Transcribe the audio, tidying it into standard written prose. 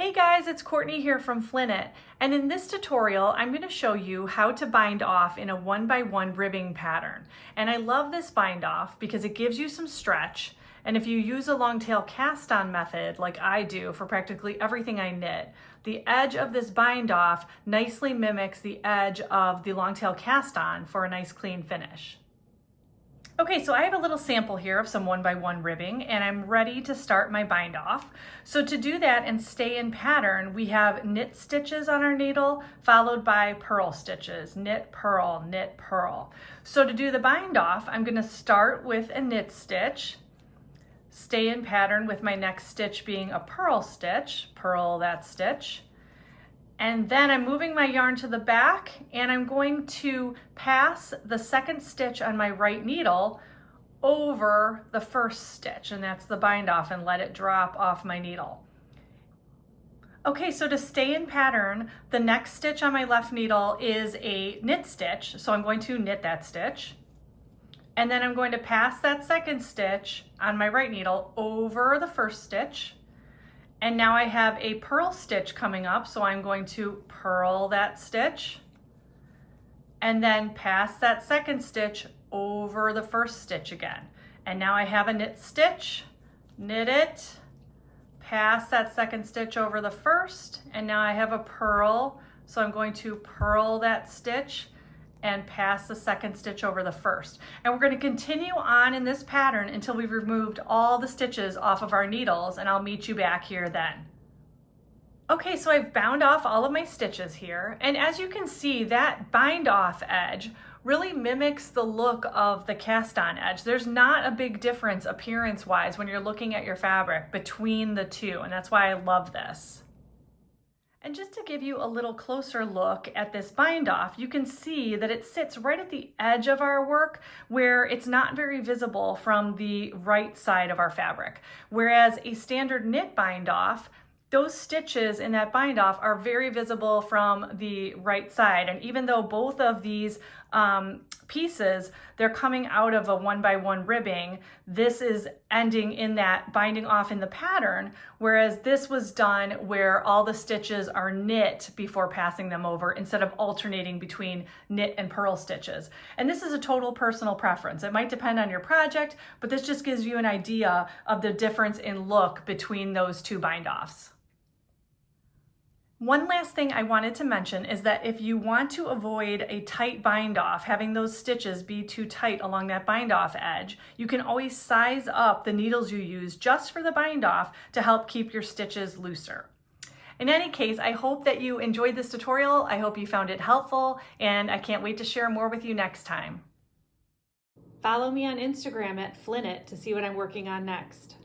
Hey guys, it's Courtney here from Flint, and in this tutorial I'm going to show you how to bind off in a 1x1 ribbing pattern. And I love this bind off because it gives you some stretch, and if you use a long tail cast on method like I do for practically everything I knit, the edge of this bind off nicely mimics the edge of the long tail cast on for a nice clean finish. Okay, so I have a little sample here of some 1x1 ribbing and I'm ready to start my bind off. So to do that and stay in pattern, we have knit stitches on our needle followed by purl stitches, knit, purl, knit, purl. So to do the bind off, I'm going to start with a knit stitch, stay in pattern with my next stitch being a purl stitch, purl that stitch. And then I'm moving my yarn to the back and I'm going to pass the second stitch on my right needle over the first stitch, and that's the bind off, and let it drop off my needle. Okay, so to stay in pattern, the next stitch on my left needle is a knit stitch, so I'm going to knit that stitch. And then I'm going to pass that second stitch on my right needle over the first stitch. And now I have a purl stitch coming up, so I'm going to purl that stitch and then pass that second stitch over the first stitch again. And now I have a knit stitch, knit it, pass that second stitch over the first, and now I have a purl, so I'm going to purl that stitch and pass the second stitch over the first. And we're going to continue on in this pattern until we've removed all the stitches off of our needles, and I'll meet you back here then. Okay, so I've bound off all of my stitches here, and as you can see, that bind off edge really mimics the look of the cast on edge. There's not a big difference appearance wise when you're looking at your fabric between the two, and that's why I love this. And just to give you a little closer look at this bind off, you can see that it sits right at the edge of our work where it's not very visible from the right side of our fabric. Whereas a standard knit bind off, those stitches in that bind off are very visible from the right side. And even though both of these pieces, they're coming out of a 1x1 ribbing, this is ending in that binding off in the pattern, whereas this was done where all the stitches are knit before passing them over instead of alternating between knit and purl stitches. And this is a total personal preference. It might depend on your project, but this just gives you an idea of the difference in look between those two bind offs. One last thing I wanted to mention is that if you want to avoid a tight bind off, having those stitches be too tight along that bind off edge, you can always size up the needles you use just for the bind off to help keep your stitches looser. In any case, I hope that you enjoyed this tutorial. I hope you found it helpful, and I can't wait to share more with you next time. Follow me on Instagram at Flint to see what I'm working on next.